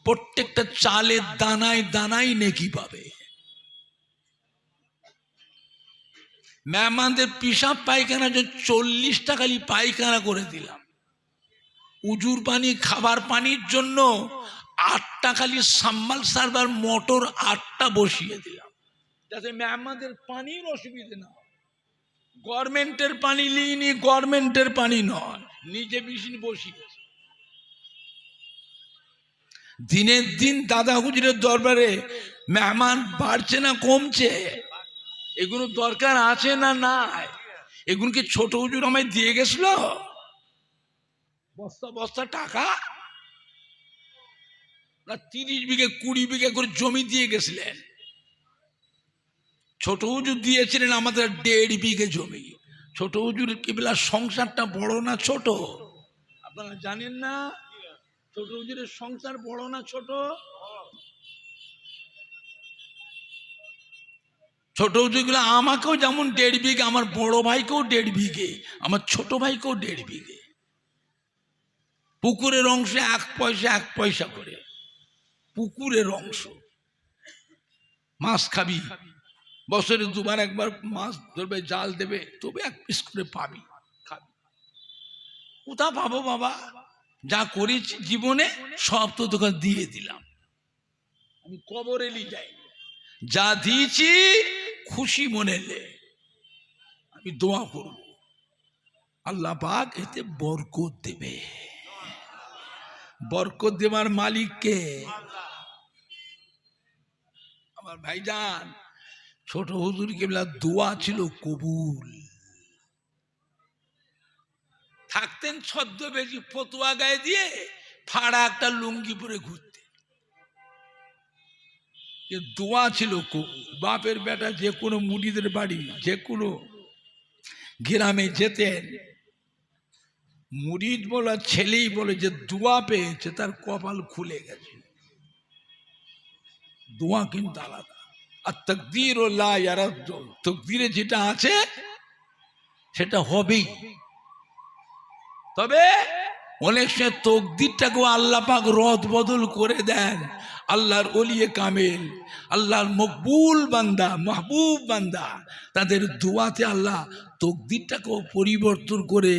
প্রত্যেকটা চালের দানায় দানায় নেকি পাবে। মেহমানদের পিসাব পায়খানা যে 40 টাকালি পায়খানা করে দিলাম, উজুর পানি খাবার পানির জন্য 8 টাকালি সাম্বাল সার্ভার মোটর 8টা বসিয়ে দিলাম, যাতে মেহমানদের পানির অসুবিধে না হয়। গভর্নমেন্টের পানি লিনি, গভর্নমেন্টের পানি নয়, নিজে মেশিন বসিয়েছে। দিনের দিন দাদা হুজুরের দরবারে মেহমান বাড়ছে না কমছে? এগুলো দরকার আছে না নাই? এগুলো কি ছোট হুজুর আমায় দিয়ে গেছিল বস্তা বস্তা টাকা? না 30 বিঘে 20 বিঘে করে জমি দিয়ে গেছিলেন? ছোট হুজুর দিয়েছিলেন আমাদের 1.5 বিঘে জমি। ছোট হুজুরের কিবলা সংসারটা বড় না ছোট আপনারা জানেন না? ছোট হুজুরের সংসার বড় না ছোট? ছোট হুজুরগুলো আমাকেও যেমন 1.5 বিঘে, আমার বড় ভাইকেও 1.5 বিঘে, আমার ছোট ভাইকেও 1.5 বিঘে। পুকুরের অংশে 1 পয়সা 1 পয়সা করে, পুকুরের অংশ। মাছ খাবি, বছরে 2বার 1বার মাছ ধরবে, জাল দেবে, তবে 1 পিস করে পাবি, খাবি। কোথা পাবো বাবা? যা করেছি জীবনে সব তো তোকে দিয়ে দিলাম, আমি কবরে লি যাই। যা দিয়েছি খুশি মনে লে, আমি দোয়া করব আল্লাহ পাক এতে বরকত দেবে। বরকত দেবার মালিক কে? আমার ভাইজান, ছোট হুজুর কেবলা দোয়া ছিল কবুল। থাকতেন ছদ্মবেশী, ফতুয়া গায়ে দিয়ে ফাড়া একটা লুঙ্গি পরে ঘুরতে, দোয়া ছিল কবুল। বাপের বেটা যে কোনো মুড়িদের বাড়ি, যে কোনো গ্রামে যেতেন, মুরিদ বলা ছেলেই বলে যে দোয়া পেয়েছে তার কপাল খুলে গেছে। দোয়া কিন্তু আলাদা। আর তাকদীর ও লা ইয়ারাদ, তাকদীরে যেটা আছে সেটা হবেই। তবে অনেক সময় তকদীরটাকেও আল্লাহ পাক রদ বদল করে দেন। আল্লাহর ওলিয়ে কামেল, আল্লাহর মকবুল বান্দা, মাহবুব বান্দা, তাদের দোয়াতে আল্লাহ তকদীরটাকেও পরিবর্তন করে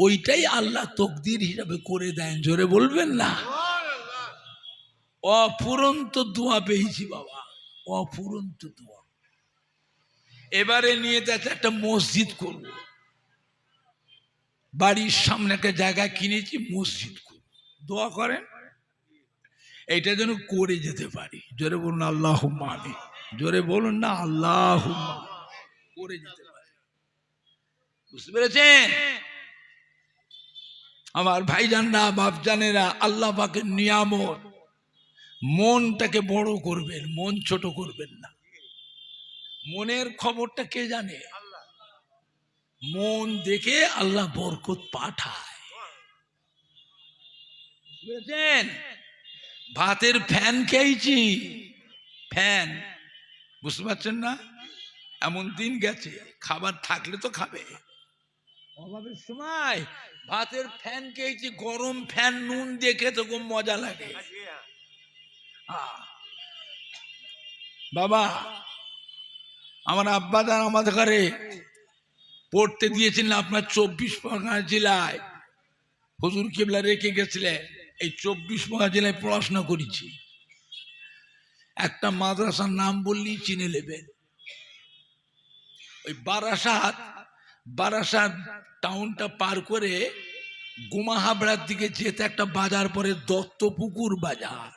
ওইটাই আল্লাহ তকদীর হিসাবে করে দেন। জোরে বলবেন না? অফুরন্ত দোয়া পেয়েছি বাবা, অফুরন্ত দোয়া। এবারে নিয়ে যাচ্ছে একটা মসজিদ করব, বাড়ির সামনে একটা জায়গা কিনেছি, মসজিদ করব। দোয়া করেন এইটা যেন করে যেতে পারি। জোরে বলুন আল্লাহুম্মা আমিন। জোরে বলুন না আল্লাহুম্মা, করে যেতে পারি। বুঝতে পেরেছেন আমার ভাইজানরা, বাপজানেরা? আল্লাহ পাকের নিয়ামত, মনটাকে বড় করবেন, মন ছোট করবেন না। মনের খবরটা কে জানে? মন দেখে আল্লাহ বরকত পাঠায়। বুঝেছেন? ভাতের ফ্যান খেয়েছি, ফ্যান, বুঝতে পারছেন না? এমন দিন গেছে খাবার থাকলে তো খাবে, অভাবের সময় ভাতের ফ্যান খেয়েছি, গরম ফ্যান, নুন দিয়ে খেতে খুব মজা লাগে। বাবা, আমার আব্বা দান আমাদের ঘরে পড়তে দিয়েছিলেন আপনার 24 পরগনা জেলায়, হুজুর কেবলা রেখে গেছিলেন। এই 24 পরগনা জেলায় পড়াশোনা করেছি। একটা মাদ্রাসার নাম বললেই চিনে নেবেন, ওই বারাসাত। বারাসাত টাউনটা পার করে গুমাহাবড়ার দিকে যেতে একটা বাজার পরে, দত্তপুকুর বাজার।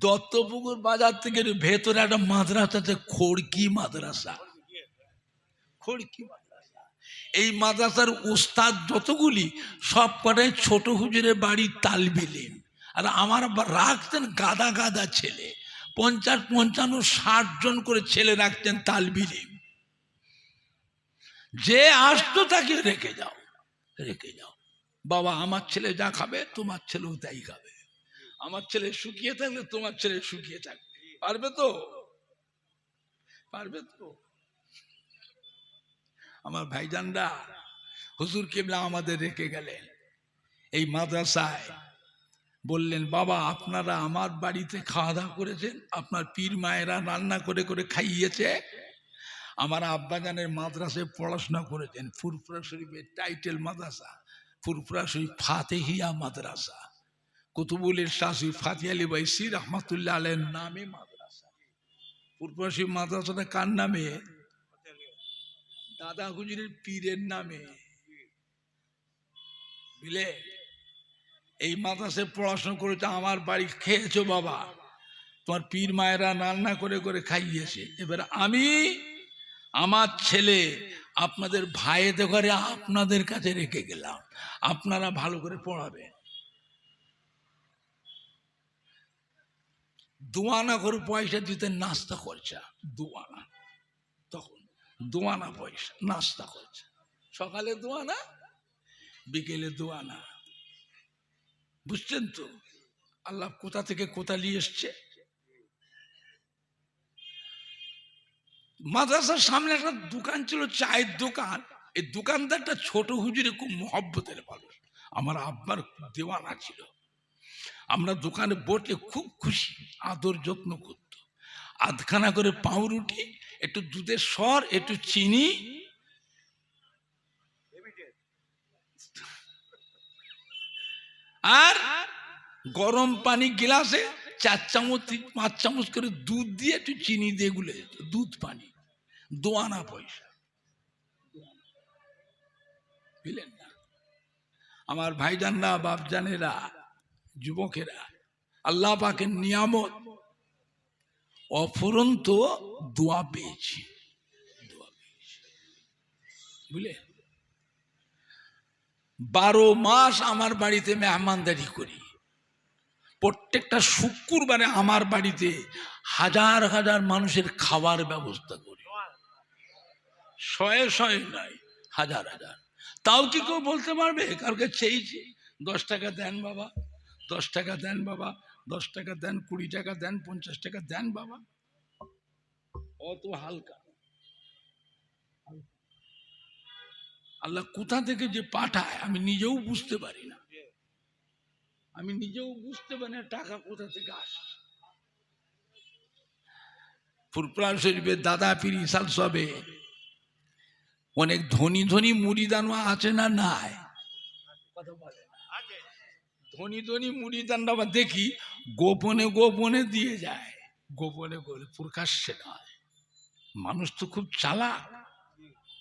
দত্তপুকুর বাজার থেকে ভেতরে একটা মাদ্রাসাতে খড়কি মাদ্রাসা, খড়কি মাদ্রাসা। এই মাদ্রাসার উস্তাদ যতগুলি সব কটাই ছোট হুজুরের বাড়ির তালবে ইলম। আর আমার রাখতেন গাদা গাদা ছেলে, 50, 55, 60 জন করে ছেলে রাখতেন তালবে ইলম। যে আসতো তাকে রেখে যাও, রেখে যাও। বাবা, আমার ছেলে যা খাবে তোমার ছেলেও তাই খাবে, আমার ছেলে শুকিয়ে থাকলে তোমার ছেলে শুকিয়ে থাকবে। পারবে তো? পারবে তো? আমার ভাইজানরা, হুজুর কেবলা আমাদের রেখে গেলেন এই মাদ্রাসায়। বললেন, বাবা আপনারা আমার বাড়িতে খাওয়া দাওয়া করেছেন, আপনার পীর মায়েরা রান্না করে করে খাইয়েছে, আমার আব্বাজানের মাদ্রাসায় পড়াশোনা করেছেন, ফুরফুরা শরীফের টাইটেল মাদ্রাসা, ফুরফুরা শরীফ ফাতেহিয়া মাদ্রাসা, কুতুবুল ইরশাদ ফাতি আলী বাইসি রহমাতুল্লাহ আলাইহির নামে মাদ্রাসা। ফুরফুরা শরীফ মাদ্রাসাটা কার নামে? দাদা হুজুরের পীরের নামে, বুঝলে? এই মাদ্রাসায় পড়াশোনা করেছে, আমার বাড়ি খেয়েছো বাবা, তোমার পীর মায়েরা রান্না করে করে খাইয়েছে। এবার আমি আমার ছেলে আপনাদের ভাইয়েতে ঘরে আপনাদের কাছে রেখে গেলাম, আপনারা ভালো করে পড়াবেন। দুয়ানা করে পয়সা দিতে, নাস্তা খরচা দুয়ানা, তখন দুয়ানা পয়সা নাস্তা খরচা, সকালে দুয়ানা বিকেলে দুয়ানা। বুঝছেন তো আল্লাহ কোথা থেকে কোথা নিয়ে এসছে। মাদ্রাসার সামনে একটা দোকান ছিল, চায়ের দোকান। এই দোকানদারটা ছোট হুজুরে খুব মহব্বতের মানুষ, আমার আব্বার দেওয়ানা ছিল। আমরা দোকানে বসে খুব খুশি, আদর যত্ন করত। আধখানা করে পাউরুটি, একটু দুধের সর, একটু চিনি, আর গরম পানি গ্লাসে 4 চামচ 5 চামচ করে দুধ দিয়ে একটু চিনি দিয়ে গুলে দুধ পানি, দোয়ানা পয়সা। বুঝলেন না আমার ভাইজানরা, বাপজানেরা, যুবকেরা, আল্লাহ পাকের নিয়ামত, অফুরন্ত দোয়া পেয়েছি, বুঝলে? 12 মাস আমার বাড়িতে মেহমানদারি করি। প্রত্যেকটা শুক্রবারে আমার বাড়িতে হাজার হাজার মানুষের খাবার ব্যবস্থা করি, শয়ে শয়ে নয়, হাজার হাজার। তাও কি কেউ বলতে পারবে কাউকে চেয়েছি 10 টাকা দেন বাবা, 10 টাকা দেন বাবা, 10 টাকা দেন, 20 টাকা দেন, 50 টাকা দেন বাবা? অত হালকা। আল্লাহ কোথা থেকে যে পাঠায় আমি নিজেও বুঝতে পারি না, আমি নিজেও বুঝতে পারি না টাকা কোথা থেকে আসে। ফুরফুরা শরীফের দাদা পীর ইসাল সবে অনেক ধনী ধনী মুরিদানও আছে না? নাই, কথা বলে না। ধনী ধনী মুরিদানরা আবার দেখি গোপনে গোপনে দিয়ে যায়, গোপনে গোপনে, প্রকাশ্যে নয়। মানুষ তো খুব চালাক।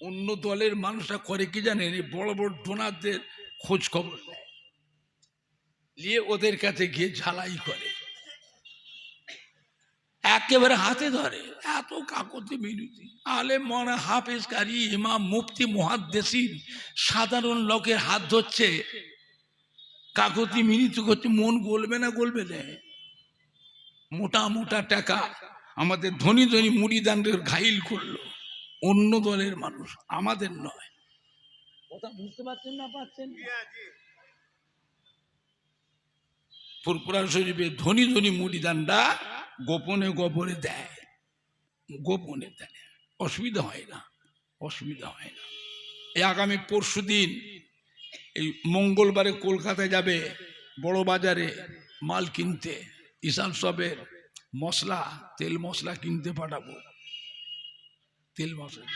অন্য দলের মানুষরা করে কি জানেন, এই বড় বড় ডোনারদের খোঁজ খবর নেয়, নিয়ে ওদের কাছে গিয়ে ঝালাই করে, একেবারে হাতে ধরে। এত কাকতি মিনতি, আলেম মনে হাফেজ কারি ইমাম মুফতি মুহাদ্দিসিন সাধারণ লোকের হাত ধরছে, কাকতি মিনতি করছে, মন গলবে না? গলবে না? মোটা মোটা টাকা আমাদের ধনী ধনী মুরিদানদের ঘাইল করলো, অন্য দলের মানুষ, আমাদের নয়। কথা বুঝতে পারছেন না? পাচ্ছেন? ফুরফুরা শরীফে ধনী ধনী মুরিদানরা গোপনে গোপনে দেয়, গোপনে দেয়, অসুবিধা হয় না, অসুবিধা হয় না। এই আগামী পরশুদিন এই মঙ্গলবারে কলকাতায় যাবে বড় বাজারে মাল কিনতে, ইসাল সবের মশলা, তেল মশলা কিনতে পাঠাবো, তেল মশলা।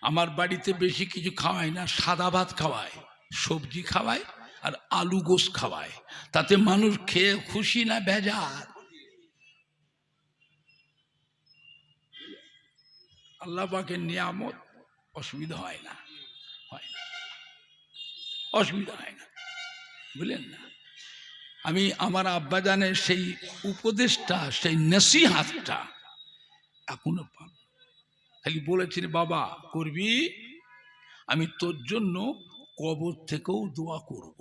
আমার বাড়িতে বেশি কিছু খাওয়ায় না, সাদা ভাত খাওয়ায়, সবজি খাওয়ায়, আর আলু গোশ খাওয়ায়। তাতে মানুষ খেয়ে খুশি না বেজার? আল্লাহ পাকের নিয়ামত, অসুবিধা হয় না, হয় না, অসুবিধা হয় না, বুঝলেন না? আমি আমার আব্বাজানের সেই উপদেশটা, সেই নসিহতটা এখনো পাব। খালি বলেছেন, বাবা করবি, আমি তোর জন্য কবর থেকেও দোয়া করব।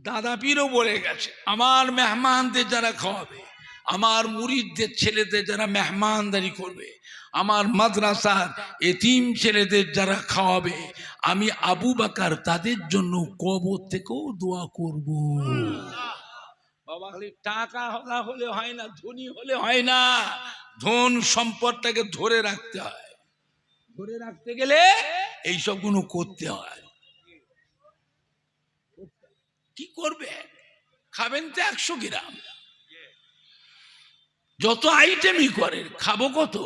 দাদা পীরও বলে গেছে, আমার মেহমানদের যারা খাওয়াবে, আমার মুরিদদের ছেলেদের যারা মেহমানদারি করবে, আমার মাদ্রাসার এতিম ছেলেদের যারা খাওয়াবে, আমি আবু বকর তাদের জন্য কবর থেকেও দোয়া করব। বাবা খালি টাকা হলে হয় না, ধনী হলে হয় না, ধন সম্পদটাকে ধরে রাখতে হয়, ধরে রাখতে গেলে এইসব গুলো করতে হয়। কি করবে? খাবেন তো 100 গ্রাম, যত আইটেমই করেন খাবো কত?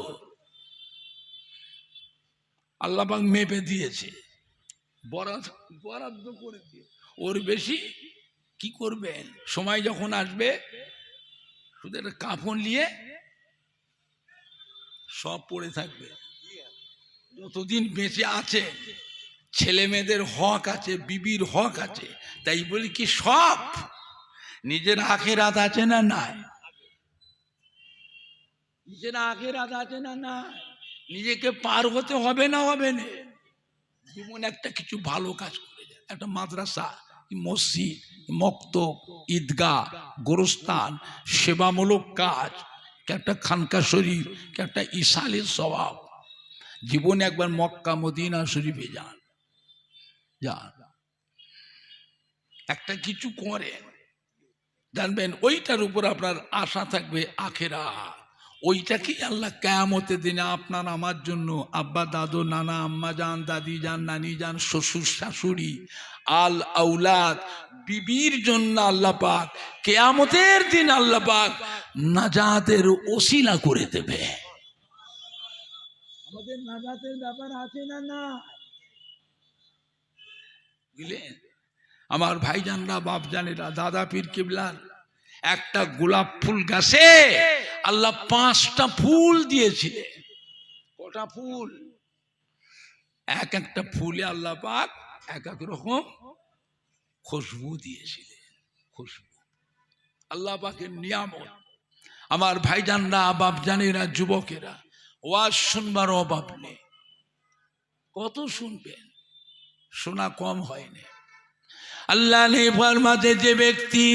আল্লাহ পাক মেপে দিয়েছে, বরাদ্দ করে দিয়ে ওর বেশি কি করবেন? সময় যখন আসবে শুধু একটা কাফন নিয়ে সব পড়ে থাকবে। যতদিন বেঁচে আছে ছেলে মেয়েদের হক আছে, বিবির হক আছে, তাই বলি কি সব নিজের আখেরাত আছে না নাই? নিজের আখেরাত আছে না নাই? নিজেকে পার হতে হবে না হবে না? জীবন একটা কিছু ভালো কাজ করে যায়, একটা মাদ্রাসা, মসজিদ, মক্তব, ঈদগাহ, গোরস্থান, সেবামূলক কাজ, একটা খানকা শরীফ, একটা ইসালের স্বভাব। জীবনে একবার মক্কা মদিনা শরীফে যান, একটা কিছু করেন, জানবেন ওইটার উপর আপনার আশা থাকবে আখেরাত। ওইটাকেই আল্লাহ কিয়ামতের দিনে আপনার আমার জন্য, আব্বা দাদু নানা আম্মা যান, দাদি যান, নানি যান, শ্বশুর শাশুড়ি, আল আউলাদ, বিবির জন্য আল্লাহ পাক কিয়ামতের দিন আল্লাহ পাক নাজাতের ওসিলা করে দেবে। আমাদের নাজাতের ব্যাপার আছে না না? বুঝলেন আমার ভাইজানরা, বাপজানেরা, দাদা পীর কিবলার একটা গোলাপ ফুল গাছে আল্লাহ 5টা ফুল দিয়েছিলেন। কটা ফুল? এক একটা ফুলে আল্লাহ পাক এক এক রকম খুশবু দিয়েছিলেন। খুশবু আল্লাহ পাকের নিয়ামত। আমার ভাইজানরা, বাপজানেরা, যুবকেরা, ওয়াজ শুনবার অভাব নেই। কত শুনবেন? শোনা কম হয়নি। আল্লাহ নেবার মাঝে যে ব্যক্তি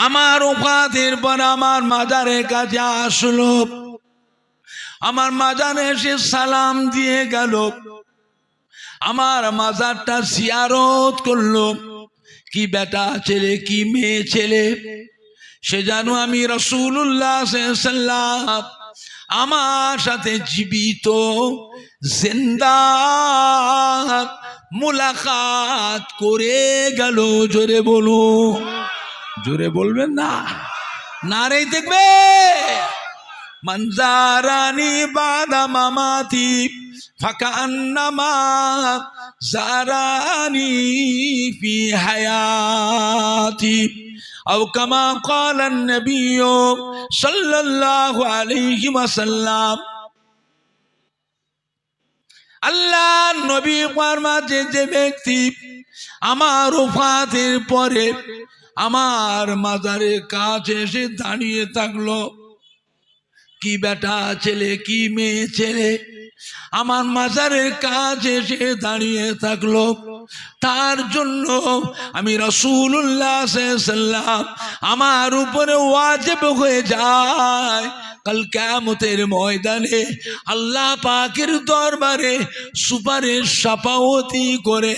আমার ওফাতের পর আমার মাজারের কাছে আসলো, আমার মাজারে এসে সালাম দিয়ে গেল, আমার মাজারটা জিয়ারত করলো, কি বেটা ছেলে কি মেয়ে ছেলে, সে জানো আমি রাসূলুল্লাহ সাল্লাল্লাহু আলাইহি ওয়াসাল্লাম আমার সাথে জীবিত জিন্দা মুলাকাত করে গেল। জোরে বলো, জোরে বলবেন না? নারে দেখবে মনজারানি বাদা মামাতি ফাকান্নামা জারানি ফি হায়াতি আও কামা ক্বালা নবী সাল্লাল্লাহু আলাইহি ওয়াসাল্লাম। আল্লাহ নবী ফরমাতে যে ব্যক্তি আমার ওফাতের পরে আমার মাজারের কাছে এসে দাঁড়িয়ে থাকলো, কি বেটা ছেলে কি মেয়ে ছেলে, আমার মাজারের কাছে এসে দাঁড়িয়ে থাকলো, তার জন্য আমি রাসূলুল্লাহ সাল্লাল্লাহু আলাইহি ওয়াসাল্লাম আমার উপরে ওয়াজিব হয়ে যায় কাল কিয়ামতের ময়দানে আল্লাহ পাকের দরবারে সুপারিশ শাফাওয়াতি করে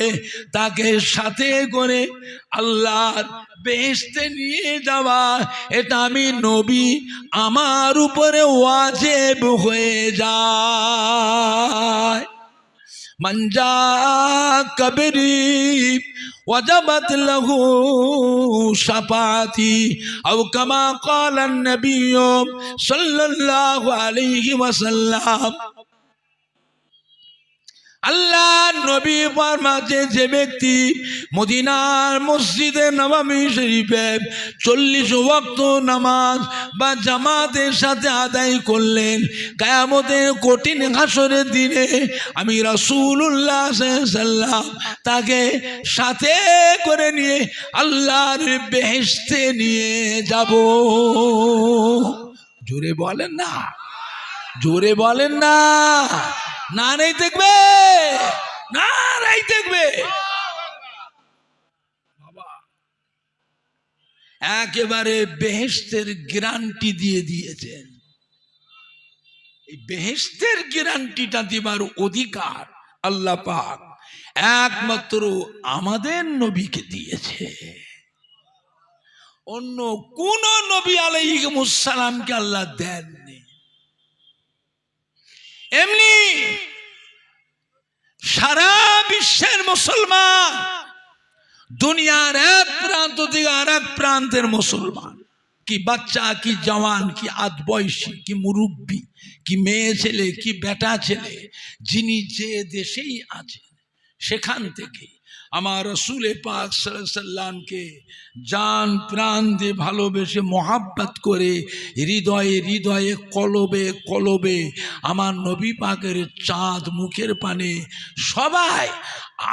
তাকে সাথে করে আল্লাহর বেহেশতে নিয়ে যাওয়া, এটা আমি নবী আমার উপরে ওয়াজিব হয়ে যায়। মঞ্জা কবরি ওয়াজাবাত লাহু শাফাতি আও কামা ক্বালা নবী সাল্লাল্লাহু আলাইহি ওয়াসাল্লাম। আল্লাহ নবী ফরমাতে যে ব্যক্তি মদিনার মসজিদে নববী শরীফে 40 ওয়াক্ত নামাজ বা জামাতের সাথে আদায় করলেন, কিয়ামতের কঠিন হাসরের দিনে আমি রাসূলুল্লাহ সাল্লাল্লাহু আলাইহি ওয়াসাল্লাম তাকে সাথে করে নিয়ে আল্লাহর বেহেশতে নিয়ে যাব। জোরে বলেন না, জোরে বলেন না। না নেই দেখবে, না নেই দেখবে বাবা, একেবারে বেহেশতের গ্যারান্টি দিয়ে দিয়েছেন। এই বেহেশতের গ্যারান্টিটা দিবার অধিকার আল্লাহ পাক একমাত্র আমাদের নবীকে দিয়েছে। অন্য কোন নবী আলাইহিস সালামকে আল্লাহ দেননি। এমনি সারা বিশ্বের মুসলমান দুনিয়ার এক প্রান্ত থেকে আর এক প্রান্তের মুসলমান, কি বাচ্চা, কি জওয়ান, কি আধ বয়সী, কি মুরব্বী, কি মেয়ে ছেলে, কি বেটা ছেলে, যিনি যে দেশেই আছেন সেখান থেকে আমার রসুল পাক সাল্লাল্লাহু আলাইহি সাল্লামকে জান প্রাণ দিয়ে ভালোবেসে মোহাব্বত করে হৃদয়ে হৃদয়ে কলবে কলবে আমার নবী পাকের চাঁদ মুখের পানে সবাই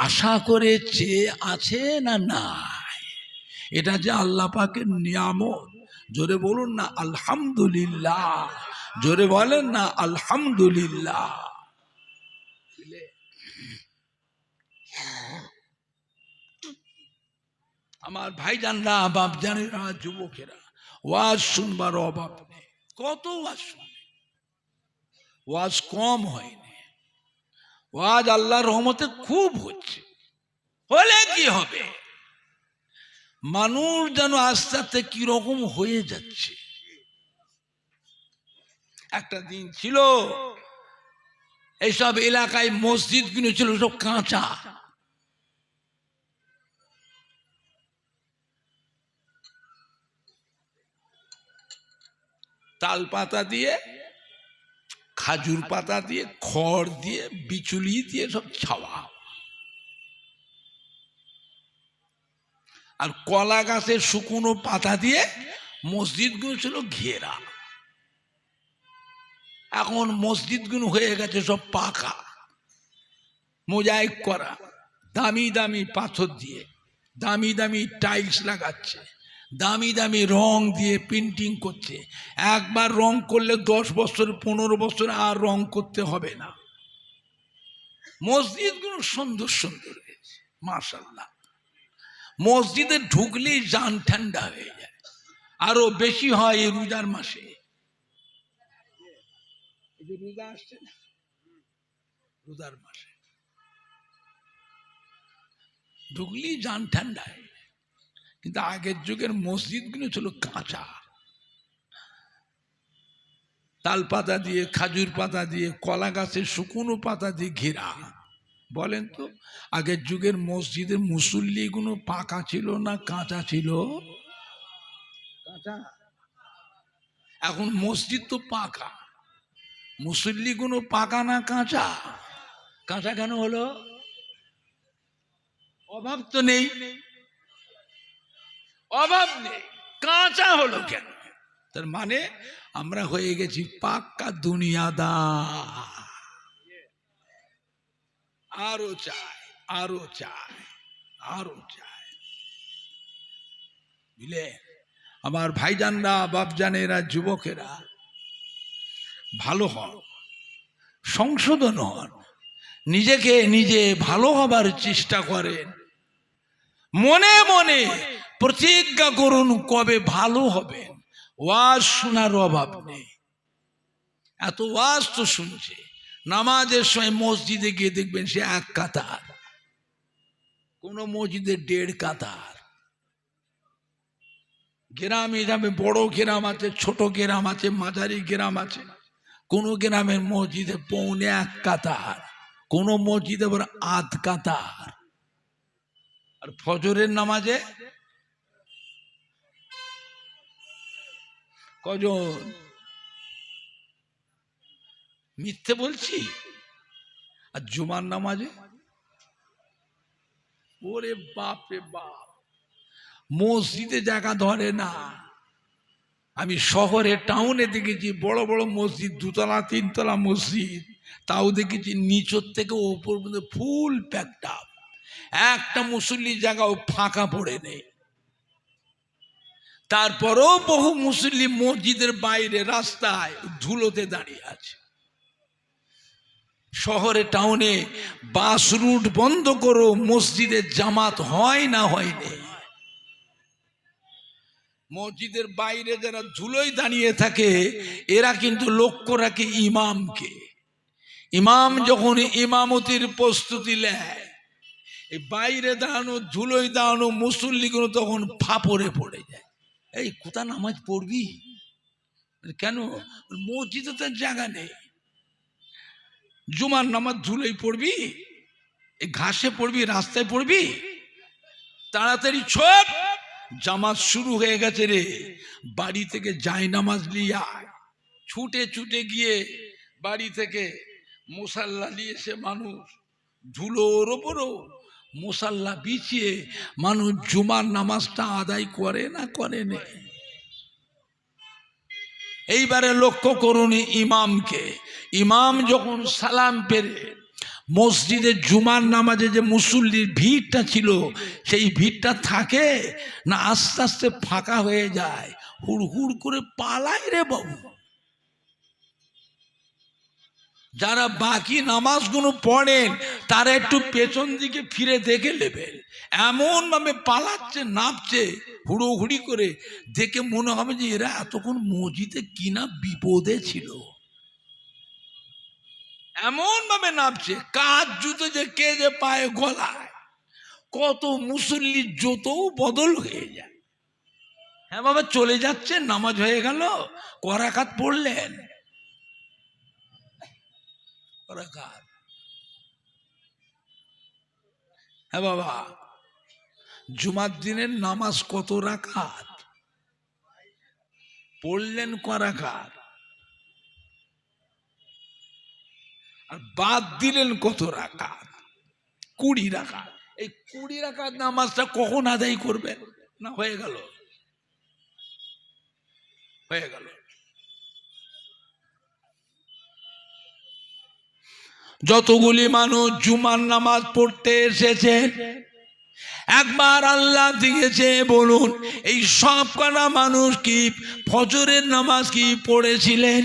আশা করে চেয়ে আছে না নাই? এটা যে আল্লাহ পাকের নিয়ামত। জোরে বলুন না আলহামদুলিল্লাহ, জোরে বলেন না আলহামদুলিল্লাহ। আমার ভাইজানরা, বাপজানেরা, যুবকেরা, ওয়াজ শুনবার অভাব নেই। কত ওয়াজ শুনবে, ওয়াজ কম হয়নি, ওয়াজ আল্লাহর রহমতে খুব হচ্ছে। হলে কি হবে, মানুষ যেন আস্তে আস্তে কিরকম হয়ে যাচ্ছে। একটা দিন ছিল এইসব এলাকায় মসজিদগুলো ছিল সব কাঁচা, তাল পাতা দিয়ে, খাজুর পাতা দিয়ে, খড় দিয়ে, বিচুলি দিয়ে সব ছাওয়া, আর কলা গাছের শুকনো পাতা দিয়ে মসজিদগুলো ছিল ঘেরা। এখন মসজিদগুলো হয়ে গেছে সব পাকা, মোজাইক করা, দামি দামি পাথর দিয়ে দামি দামি টাইলস লাগাচ্ছে, দামি দামি রং দিয়ে পেন্টিং করছে। একবার রং করলে 10 বছর 15 বছর আর রং করতে হবে না। মসজিদগুলো সুন্দর সুন্দর হয়েছে মাশাআল্লাহ। মসজিদে ঢুকলেই জান ঠান্ডা হয়ে যায়। আরো বেশি হয় এই রোজার মাসে। রোজা আসছে না, রোজার মাসে ঢুকলেই জান ঠান্ডা হয়। কিন্তু আগের যুগের মসজিদগুলো ছিল কাঁচা, তাল পাতা দিয়ে, খাজুর পাতা দিয়ে, কলা গাছের শুকনো পাতা দিয়ে ঘেরা। বলেন তো আগের যুগের মসজিদের মুসল্লিগুলো পাকা ছিল না কাঁচা ছিল? কাঁচা। এখন মসজিদ তো পাকা, মুসল্লিগুলো পাকা না কাঁচা? কাঁচা কেন হলো? অভাব তো নেই, অভাব নেই, কাঁচা হলো কেন? তার মানে আমরা হয়ে গেছি পাক্কা দুনিয়াদার। আরো চাই, আরো চাই, আরো চাই। বুঝলে আমার ভাইজানরা, বাপজানেরা, যুবকেরা, ভালো হন, সংশোধন হন, নিজেকে নিজে ভালো হবার চেষ্টা করেন, মনে মনে প্রতিজ্ঞা করুন কবে ভালো হবেন। ওয়াজ শোনার অভাব নেই, এত ওয়াজ তো শুনছে। নামাজের সময় মসজিদে গিয়ে দেখবেন সে 1 কাতার, কোন মসজিদে 1.5 কাতার। গ্রামে যাবে, বড় গ্রাম আছে, ছোট গ্রাম আছে, মাঝারি গ্রাম আছে। কোন গ্রামের মসজিদে 1.25 কাতার, কোন মসজিদে আবার 1/2 কাতার। আর ফজরের নামাজে কজন? মিথ্যে বলছি? আর জুমার নামাজে ওরে বাপ রে বাপ, মসজিদে জায়গা ধরে না। আমি শহরে টাউনে দেখেছি বড় বড় মসজিদ, 2 তলা 3 তলা মসজিদ, তাও দেখেছি নিচের থেকে ওপর পর্যন্ত ফুল প্যাকড আপ, একটা মুসল্লি জায়গাও ফাঁকা পড়ে নেই। তারপরেও বহু মুসল্লি মসজিদের বাইরে রাস্তায় ধুলোতে দাঁড়িয়ে আছে। শহরে টাউনে বাস রুট বন্ধ করো, মসজিদে জামাত হয় না হয়নি। মসজিদের বাইরে যারা ধুলোয় দাঁড়িয়ে থাকে এরা কিন্তু লক্ষ্য রাখে ইমামকে। ইমাম যখন ইমামতির প্রস্তুতি নেয়, এই বাইরে দাঁড়ানো ধুলোয় দাঁড়ানো মুসল্লিগুলো তখন ফাপড়ে পড়ে যায়। এই কোথা নামাজ পড়বি? কেন? মসজিদে তো জায়গা নেই। জুমার নামাজ ধুলোয় পড়বি, এই ঘাসে পড়বি, রাস্তায় পড়বি? তাড়াতাড়ি ছোট, জামাত শুরু হয়ে গেছে রে। বাড়ি থেকে জায়নামাজ নিয়ে আয়। ছুটে ছুটে গিয়ে বাড়ি থেকে মুসাল্লা নিয়ে এসে মানুষ ধুলোর ওপরও মুসাল্লা বিছিয়ে মানুষ জুমার নামাজটা আদায় করে না করে না। এইবারে লক্ষ্য করুন ইমামকে। ইমাম যখন সালাম পেরে মসজিদে জুমার নামাজে যে মুসল্লির ভিড়টা ছিল সেই ভিড়টা থাকে না আস্তে আস্তে ফাঁকা হয়ে যায়, হুড় হুড় করে পালায় রে বাবু। যারা বাকি নামাজগুলো পড়েন তারা একটু পেছন দিকে ফিরে দেখে নেবেন, এমন ভাবে পালাচ্ছে নামছে হুড়োহুড়ি করে, দেখে মনে হবে যে এরা এতক্ষণ মসজিদে কিনা বিপদে ছিল। এমন ভাবে নামছে, কাজ জুতো যে কে যে পায়ে গলায়, কত মুসল্লির জুতোও বদল হয়ে যায়। হ্যাঁ বাবা চলে যাচ্ছে, নামাজ হয়ে গেল, করাকাত পড়লেন, করাকাত। হ্যাঁ বাবা জুমার দিনের নামাজ কত রাকাত পড়লেন, করাকাত, আর বাদ দিলেন কত রাকাত? 20 রাকাত। এই 20 রাকাত নামাজটা কখন আদায় করবেন? না হয়ে গেল, হয়ে গেল। যতগুলি মানুষ জুমার নামাজ পড়তে এসেছেন একবার আল্লাহ দিয়েছে বলুন, এই সব কটা মানুষ কি ফজরের নামাজ কি পড়েছিলেন?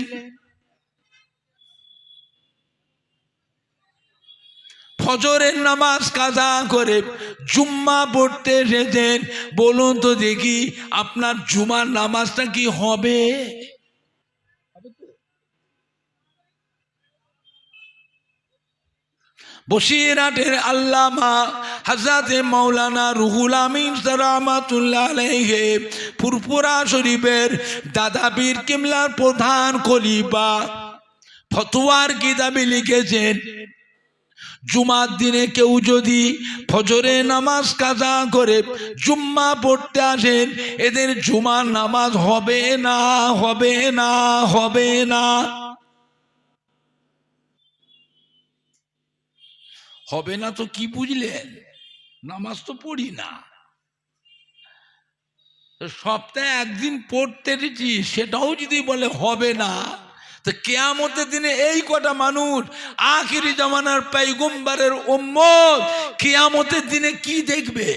ফজরের নামাজ কাজা করে জুম্মা পড়তে এসেছেন, বলুন তো দেখি আপনার জুমার নামাজটা কি হবে? বসিরহাটের আল্লামা হযরতে মাওলানা রুহুল আমিন রাহমাতুল্লাহ আলাইহি ফুরফুরা শরীফের দাদা পীর কিবলার প্রধান খলিফা ফতোয়ার কিতাবে লিখেছেন, জুমার দিনে কেউ যদি ফজরে নামাজ কাজা করে জুম্মা পড়তে আসেন, এদের জুমার নামাজ হবে না, হবে না, হবে না। হবে না তো কি বুঝলেন? নামাজ তো পড়ি না, সপ্তাহে একদিন পড়তে দিচ্ছি, সেটাও যদি বলে হবে না, তো কিয়ামতের দিনে এই কটা মানুষ আখিরি জামানার পয়গম্বরের উম্মত কিয়ামতের দিনে কি দেখবে?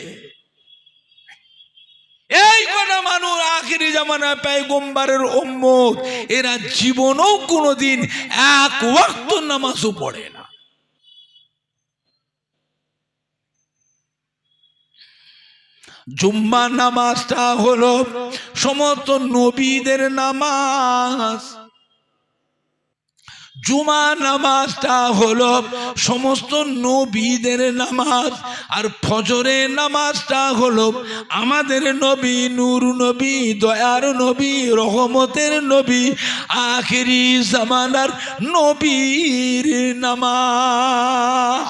এই কটা মানুষ আখিরি জামানার পয়গম্বরের উম্মত, এরা জীবনেও কোনোদিন এক ওয়াক্ত নামাজও পড়ে না। জুম্মা নামাজটা হলো সমস্ত নবীদের নামাজ, জুমা নামাজটা হলো সমস্ত নবীদের নামাজ, আর ফজরের নামাজটা হলো আমাদের নবী, নূর নবী, দয়ার নবী, রহমতের নবী, আখিরি জামানার নবীর নামাজ।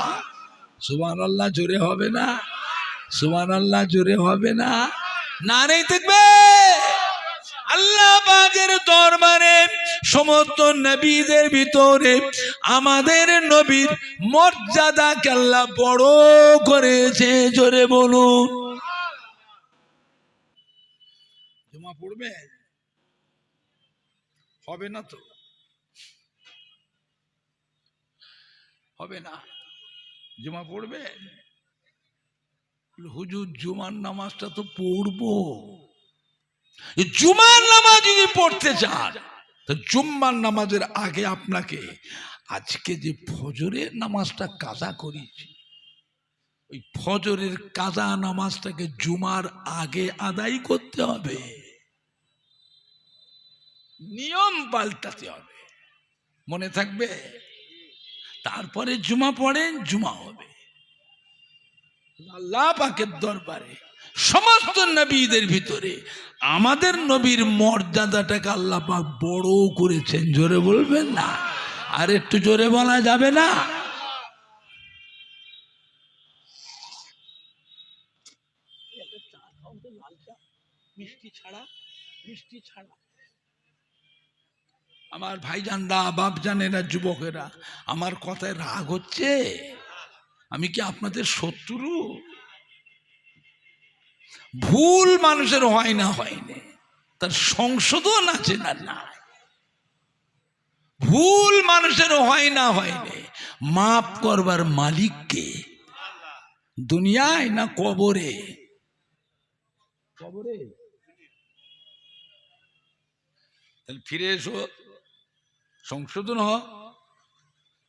সুবহানাল্লাহ জোরে হবে না? সুবহানাল্লাহ জোরে হবে না? নারে তাকবীর। আল্লাহ পাকের দরবারে সমস্ত নবীদের ভিতরে আমাদের নবীর মর্যাদাকে আল্লাহ বড় করেছে, জোরে বলুন। জুমা পড়বে? হবে না তো, হবে না। জুমা পড়বে? হুজুর জুমার নামাজটা তো পড়বো। জুমার নামাজ যদি পড়তে চান তো জুম্মার নামাজের আগে আপনাকে আজকে যে ফজরের নামাজটা কাজা করেছি, ওই ফজরের কাজা নামাজটাকে জুমার আগে আদায় করতে হবে, নিয়ম পাল্টাতে হবে, মনে থাকবে? তারপরে জুমা পড়েন, জুমা হবে। আল্লাহ পাকের দরবারে সমস্ত নবীদের ভিতরে আমাদের নবীর মর্যাদাটাকে আল্লাহ পাক বড় করেছেন, জোরে বলবেন না? আর একটু জোরে বলা যাবে না? মিষ্টি ছাড়া, মিষ্টি ছাড়া। আমার ভাইজানরা, বাপজানেরা, যুবকেরা, আমার কথায় রাগ হচ্ছে? আমি কি আপনাদের শত্রু? ভুল মানুষের হয় না, হয়নি, তার সংশোধন আছে না না। ভুল মানুষের হয় না, হয়নি, মাফ করবার মালিককে? দুনিয়ায় না কবরে? কবরে। তাহলে ফিরে এসো, সংশোধন হ,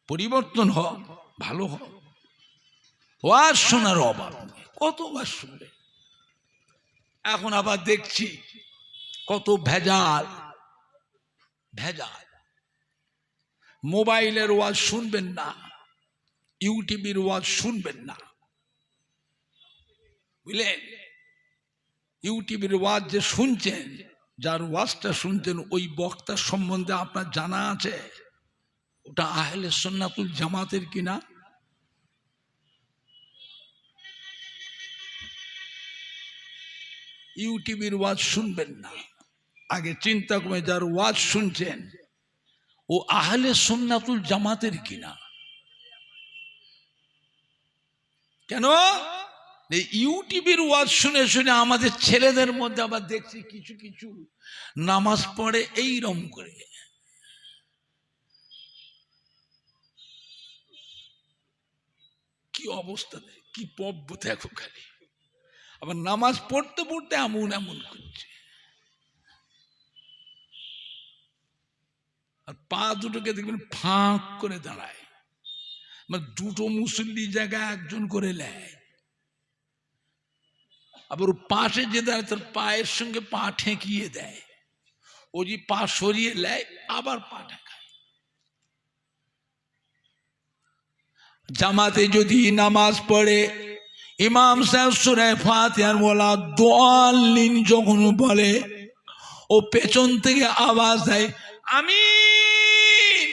পরিবর্তন হ, ভালো হ। ওয়াজ শোনার অভাব নেই, কত ওয়াজ শুনবে। এখন আবার দেখছি কত ভেজাল, ভেজাল। মোবাইলের ওয়াজ শুনবেন না, ইউটিউবের ওয়াজ শুনবেন না, বুঝলেন? ইউটিউবের ওয়াজ যে শুনছেন, যার ওয়াজটা শুনছেন, ওই বক্তার সম্বন্ধে আপনার জানা আছে ওটা আহলে সুন্নাতুল জামাতের কিনা? ইউটিউবের ওয়াজ শুনবেন না, আগে চিন্তা করে যার ওয়াজ শুনছেন ও আহলে সুন্নাতুল জামাতের কিনা। কেন? এই ইউটিউবের ওয়াজ শুনে শুনে আমাদের ছেলেদের মধ্যে আবার দেখছি কিছু কিছু নামাজ পড়ে এইরকম করে। কি অবস্থা, কি পব্য দেখো খালি। আবার নামাজ পড়তে পড়তে এমন এমন করছে, আর পা দুটোকে দেখবেন ফাঁক করে দাঁড়ায়, মানে দুটো মুসল্লি জায়গায় একজন করে নেয়। আবার ও পাশে যে দাঁড়ায় তার পায়ের সঙ্গে পা ঠেকিয়ে দেয়, ও যে পা সরিয়ে নেয় আবার পা ঠেকায়। জামাতে যদি নামাজ পড়ে, ইমাম সাহেব সূরা ফাতিহার বলা দাল্লিন যখন বলে, ও পেছন থেকে আওয়াজ দেয় আমিন।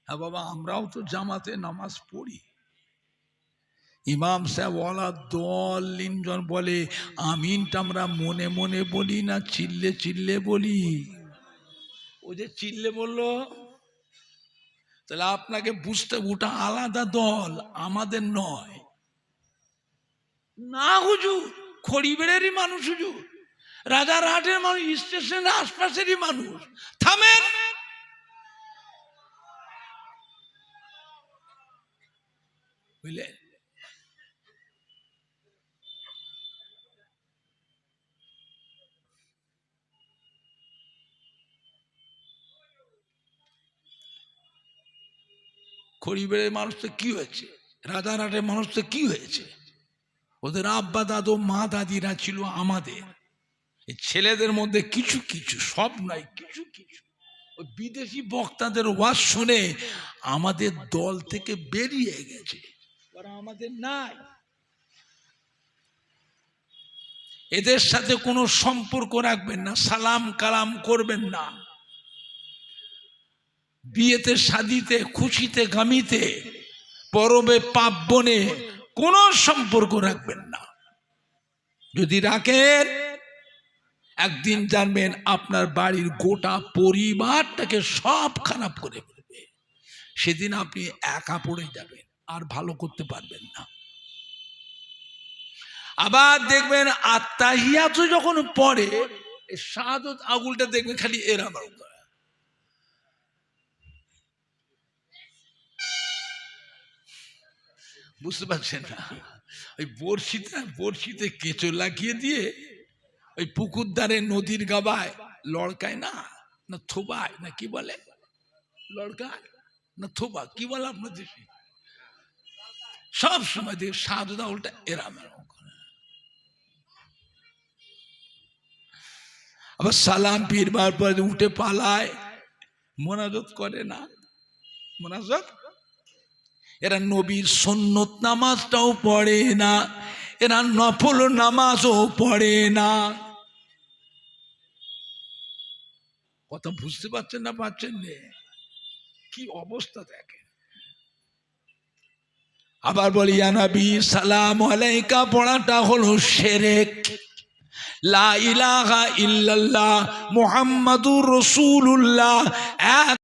হ্যাঁ বাবা, আমরাও তো জামাতে নামাজ পড়ি। ইমাম সাহেব ওয়ালা দাল্লিন যখন বলে, আমিনটা আমরা মনে মনে বলি না চিল্লে চিল্লে বলি? ও যে চিল্লে বললো, তাহলে আপনাকে বুঝতে, ওটা আলাদা দল, আমাদের নয়। না হুজুর, খড়িবেড়েরই মানুষ হুজুর, রাজারহাটের মানুষ, স্টেশনের আশপাশেরই মানুষ। থামেন, বুঝলেন? খড়িবেড়ের মানুষ তো কি হয়েছে, রাজারহাটের মানুষ তো কি হয়েছে? ওদের আব্বা দাদু মা দাদিরা ছিল আমাদের। এই ছেলেদের মধ্যে কিছু কিছু, সব নয়, কিছু কিছু ওই বিদেশি বক্তাদের ওয়াজ শুনে আমাদের দল থেকে বেরিয়ে গেছে, ওরা আমাদের নাই। এদের সাথে কোনো সম্পর্ক রাখবেন না, সালাম কালাম করবেন না, বিয়েতে শাদিতে খুশিতে গামিতে পরবে পার্বণে কোনো সম্পর্ক রাখবেন না। যদি রাখেন, একদিন জানবেন আপনার বাড়ির গোটা পরিবারটাকে সব খারাপ করে ফেলবে। সেদিন আপনি একা পড়ে যাবেন, আর ভালো করতে পারবেন না। আবার দেখবেন আত্তাহিয়াত যখন পড়ে, শাহাদাত আঙুলটা দেখবেন খালি এরকম করে। বুঝতে পারছেন না? ওই বড়শিতে কেঁচো লাগিয়ে দিয়ে ওই পুকুর ধারে নদীর গাবায় লড়কায় না, না থোবায়, না কি বলে, লড়কায় না থোবা, কি বলে আপনার দেশে? সব সময় দেখ শাহাদাত আঙুলটা এরকম করে। আবার সালাম ফিরবার পর উঠে পালায়, মোনাজাত করে না, মোনাজাত। এরা নবীর সুন্নত নামাজটাও পড়ে না, এরা নফল নামাজও পড়ে না। কথা বুঝতে পারছেন না পারছেন না? কি অবস্থা দেখেন। আবার বলি ইয়া নবী সালাম আলাইকা পড়াটা হলো শিরক। লা ইলাহা ইল্লাল্লাহ মুহাম্মাদুর রাসূলুল্লাহ এক